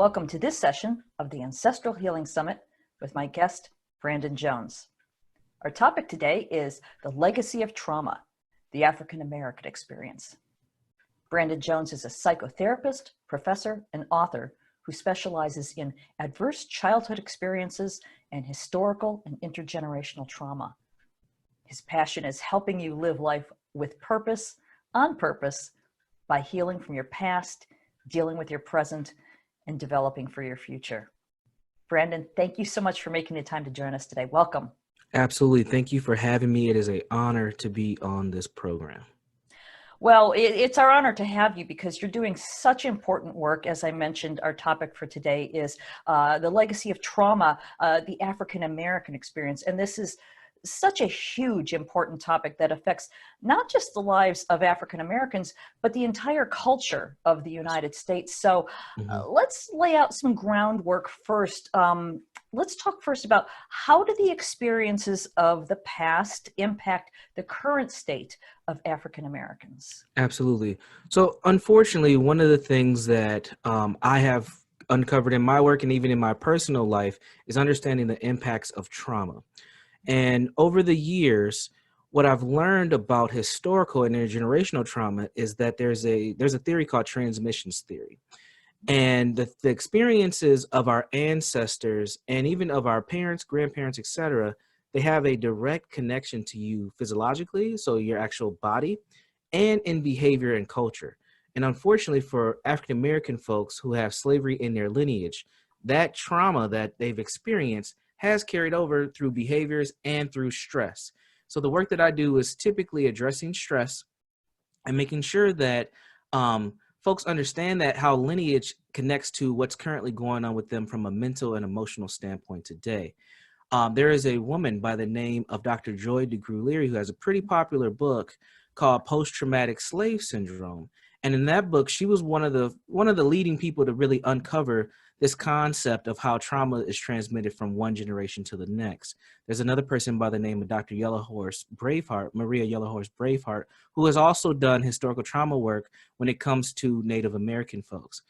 Welcome to this session of the Ancestral Healing Summit with my guest, Brandon Jones. Our topic today is the legacy of trauma, the African American experience. Brandon Jones is a psychotherapist, professor, and author who specializes in adverse childhood experiences and historical and intergenerational trauma. His passion is helping you live life with purpose, on purpose, by healing from your past, dealing with your present, and developing for your future. Brandon, thank you so much for making the time to join us today. Welcome. Absolutely. Thank you for having me. It is an honor to be on this program. Well, it's our honor to have you because you're doing such important work. As I mentioned, our topic for today is the legacy of trauma, the African American experience. And this is such a huge, important topic that affects not just the lives of African Americans, but the entire culture of the United States. So let's lay out some groundwork first. Let's talk first about how do the experiences of the past impact the current state of African Americans? Absolutely. So unfortunately, one of the things that I have uncovered in my work and even in my personal life is understanding the impacts of trauma. And over the years, what I've learned about historical and intergenerational trauma is that there's a theory called transmissions theory. And the experiences of our ancestors and even of our parents, grandparents, etc., they have a direct connection to you physiologically, so your actual body, and in behavior and culture. And unfortunately for African American folks who have slavery in their lineage, that trauma that they've experienced has carried over through behaviors and through stress. So the work that I do is typically addressing stress and making sure that folks understand that how lineage connects to what's currently going on with them from a mental and emotional standpoint today. There is a woman by the name of Dr. Joy DeGruy-Leary who has a pretty popular book called Post-Traumatic Slave Syndrome. And in that book, she was one of the leading people to really uncover this concept of how trauma is transmitted from one generation to the next. There's another person by the name of Dr. Yellowhorse Braveheart, Maria Yellowhorse Braveheart, who has also done historical trauma work when it comes to Native American folks.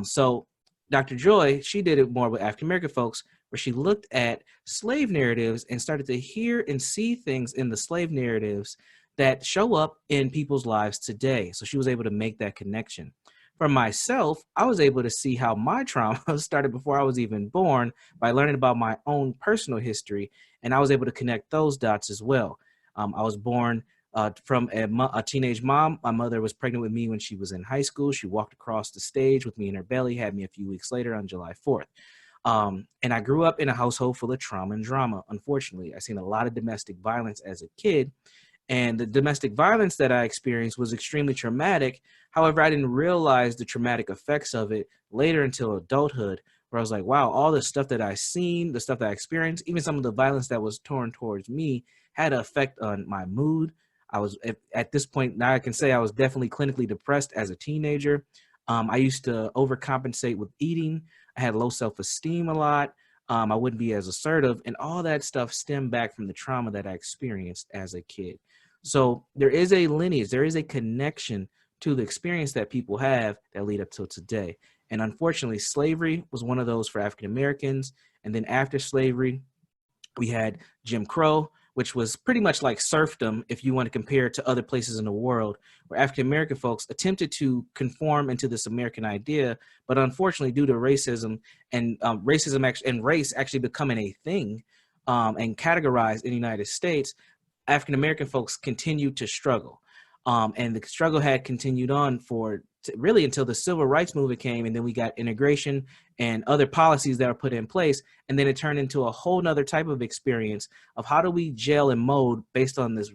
So Dr. Joy, she did it more with African American folks, where she looked at slave narratives and started to hear and see things in the slave narratives that show up in people's lives today. So she was able to make that connection. For myself, I was able to see how my trauma started before I was even born by learning about my own personal history, and I was able to connect those dots as well. I was born from a teenage mom. My mother was pregnant with me when she was in high school. She walked across the stage with me in her belly, had me a few weeks later on July 4th. And I grew up in a household full of trauma and drama. Unfortunately, I seen a lot of domestic violence as a kid. And the domestic violence that I experienced was extremely traumatic. However, I didn't realize the traumatic effects of it later until adulthood, where I was like, wow, all the stuff that I seen, the stuff that I experienced, even some of the violence that was torn towards me had an effect on my mood. I was at this point, now I can say I was definitely clinically depressed as a teenager. I used to overcompensate with eating. I had low self-esteem a lot. I wouldn't be as assertive, and all that stuff stemmed back from the trauma that I experienced as a kid. So there is a lineage, there is a connection to the experience that people have that lead up till today. And unfortunately, slavery was one of those for African Americans. And then after slavery, we had Jim Crow, which was pretty much like serfdom, if you want to compare it to other places in the world, where African American folks attempted to conform into this American idea, but unfortunately, due to racism and race actually becoming a thing and categorized in the United States, African American folks continued to struggle. And the struggle had continued on for really until the civil rights movement came, and then we got integration and other policies that were put in place. And then it turned into a whole nother type of experience of how do we gel and mold based on this,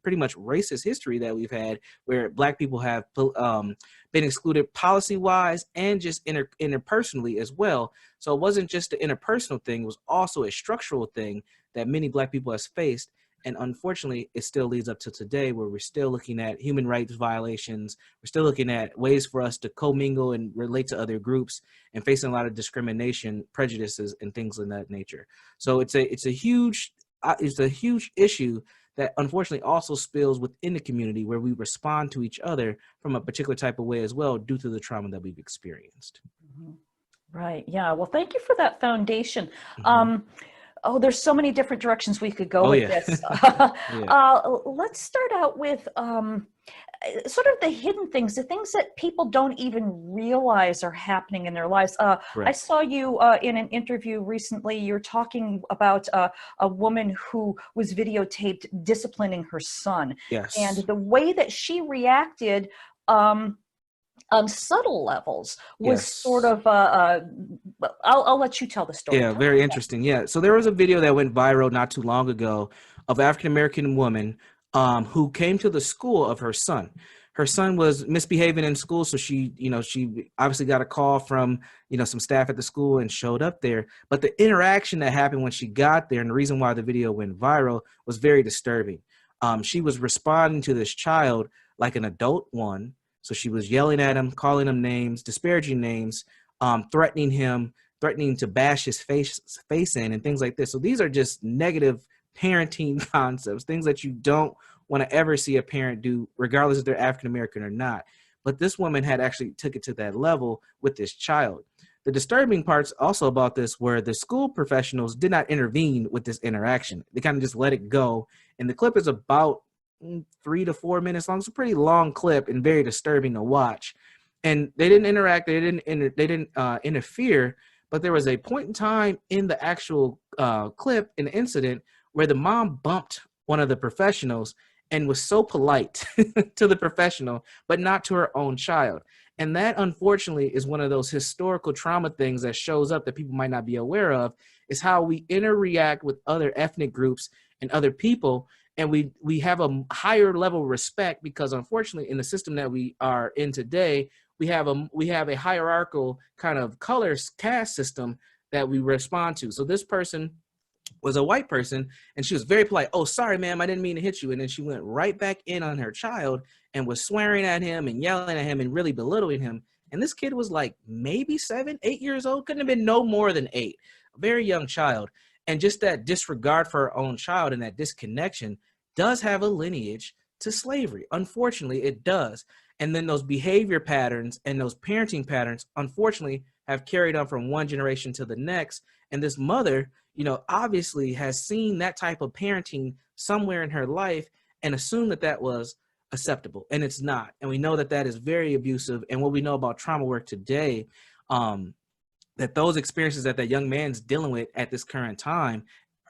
pretty much racist history that we've had, where Black people have been excluded policy-wise and just interpersonally as well. So it wasn't just an interpersonal thing, it was also a structural thing that many Black people has faced. And unfortunately, it still leads up to today, where we're still looking at human rights violations. We're still looking at ways for us to commingle and relate to other groups, and facing a lot of discrimination, prejudices, and things of that nature. So it's a huge issue that unfortunately also spills within the community, where we respond to each other from a particular type of way as well, due to the trauma that we've experienced. Mm-hmm. Right. Yeah. Well, thank you for that foundation. Hmm. Um, oh, there's so many different directions we could go Oh with yeah. this. Yeah. Let's start out with sort of the hidden things, the things that people don't even realize are happening in their lives. I Correct. saw you in an interview recently. You're talking about a woman who was videotaped disciplining her son, and Yes. the way that she reacted. On subtle levels was sort Yes. of I'll let you tell the story. Yeah, Tell very me interesting. Yeah. So there was a video that went viral not too long ago of African American woman who came to the school of her son. Her son was misbehaving in school, so she obviously got a call from, some staff at the school and showed up there. But the interaction that happened when she got there, and the reason why the video went viral, was very disturbing. She was responding to this child like an adult one. So she was yelling at him, calling him names, disparaging names, threatening him, threatening to bash his face in, and things like this. So these are just negative parenting concepts, things that you don't want to ever see a parent do, regardless if they're African American or not. But this woman had actually took it to that level with this child. The disturbing parts also about this were the school professionals did not intervene with this interaction. They kind of just let it go. And the clip is about 3 to 4 minutes long. It's a pretty long clip and very disturbing to watch. And they didn't interact. They didn't interfere. But there was a point in time in the actual clip, in the incident, where the mom bumped one of the professionals and was so polite to the professional, but not to her own child. And that, unfortunately, is one of those historical trauma things that shows up that people might not be aware of, is how we interact with other ethnic groups and other people. And we have a higher level of respect because, unfortunately, in the system that we are in today, we have a hierarchical kind of color caste system that we respond to. So this person was a white person, and she was very polite. Oh, sorry, ma'am, I didn't mean to hit you. And then she went right back in on her child and was swearing at him and yelling at him and really belittling him. And this kid was like maybe 7, 8 years old, couldn't have been no more than 8, a very young child. And just that disregard for her own child and that disconnection does have a lineage to slavery. Unfortunately, it does. And then those behavior patterns and those parenting patterns, unfortunately, have carried on from one generation to the next. And this mother, obviously has seen that type of parenting somewhere in her life and assumed that that was acceptable, and it's not. And we know that that is very abusive. And what we know about trauma work today, that those experiences that that young man's dealing with at this current time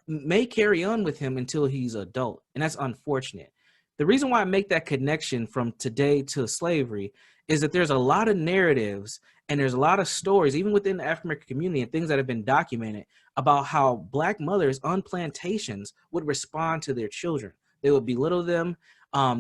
may carry on with him until he's adult. And that's unfortunate. The reason why I make that connection from today to slavery is that there's a lot of narratives and there's a lot of stories, even within the African American community, and things that have been documented about how Black mothers on plantations would respond to their children. They would belittle them.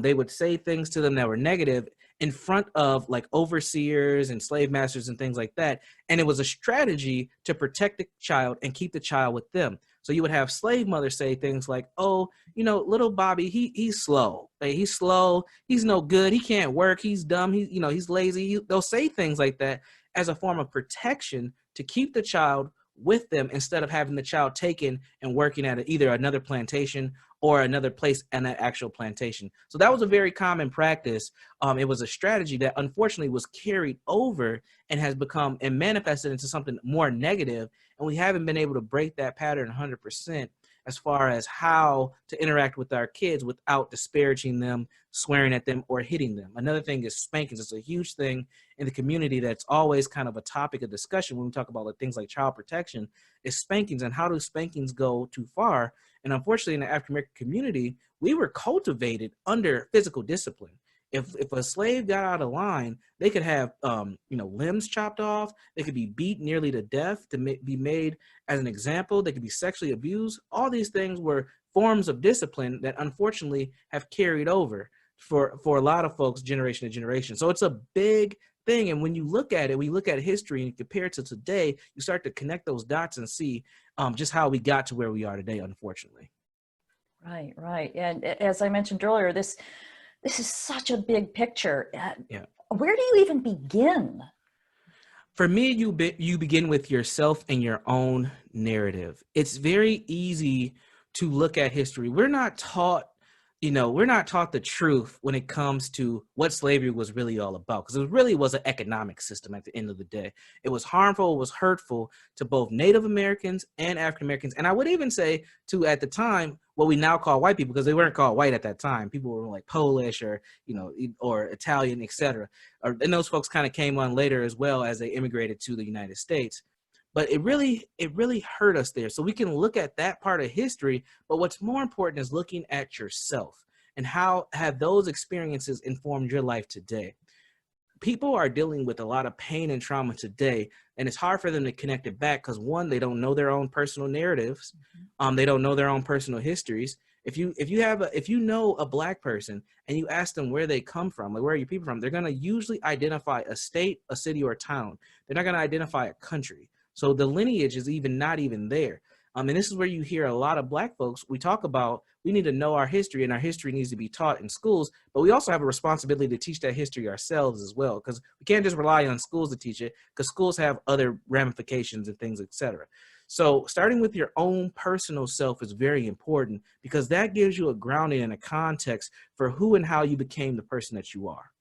They would say things to them that were negative in front of like overseers and slave masters and things like that. And it was a strategy to protect the child and keep the child with them. So you would have slave mothers say things like, oh, little Bobby, he's slow. He's slow. He's no good. He can't work. He's dumb. He's lazy. They'll say things like that as a form of protection to keep the child with them instead of having the child taken and working at either another plantation or another place in that actual plantation. So that was a very common practice. It was a strategy that unfortunately was carried over and has become and manifested into something more negative. And we haven't been able to break that pattern 100% as far as how to interact with our kids without disparaging them, swearing at them, or hitting them. Another thing is spankings. It's a huge thing in the community that's always kind of a topic of discussion when we talk about things like child protection, is spankings and how do spankings go too far. And unfortunately, in the African American community, we were cultivated under physical discipline. If a slave got out of line, they could have limbs chopped off. They could be beat nearly to death to be made as an example. They could be sexually abused. All these things were forms of discipline that unfortunately have carried over for a lot of folks generation to generation. So it's a big thing. And when you look at it, when you look at history and you compare it to today, you start to connect those dots and see just how we got to where we are today, unfortunately. Right, right. And as I mentioned earlier, this is such a big picture. Yeah. Where do you even begin? For me, you begin with yourself and your own narrative. It's very easy to look at history. We're not taught we're not taught the truth when it comes to what slavery was really all about, because it really was an economic system at the end of the day. It was harmful, it was hurtful to both Native Americans and African Americans. And I would even say to, at the time, what we now call white people, because they weren't called white at that time. People were like Polish or, or Italian, etc. And those folks kind of came on later as well as they immigrated to the United States. But it really hurt us there. So we can look at that part of history, but what's more important is looking at yourself and how have those experiences informed your life today. People are dealing with a lot of pain and trauma today, and it's hard for them to connect it back because, one, they don't know their own personal narratives. They don't know their own personal histories. If you know a Black person and you ask them where they come from, like where are your people from, they're going to usually identify a state, a city, or a town. They're not going to identify a country. So the lineage is not even there. And this is where you hear a lot of Black folks, we talk about, we need to know our history and our history needs to be taught in schools, but we also have a responsibility to teach that history ourselves as well, because we can't just rely on schools to teach it, because schools have other ramifications and things, etc. So starting with your own personal self is very important, because that gives you a grounding and a context for who and how you became the person that you are.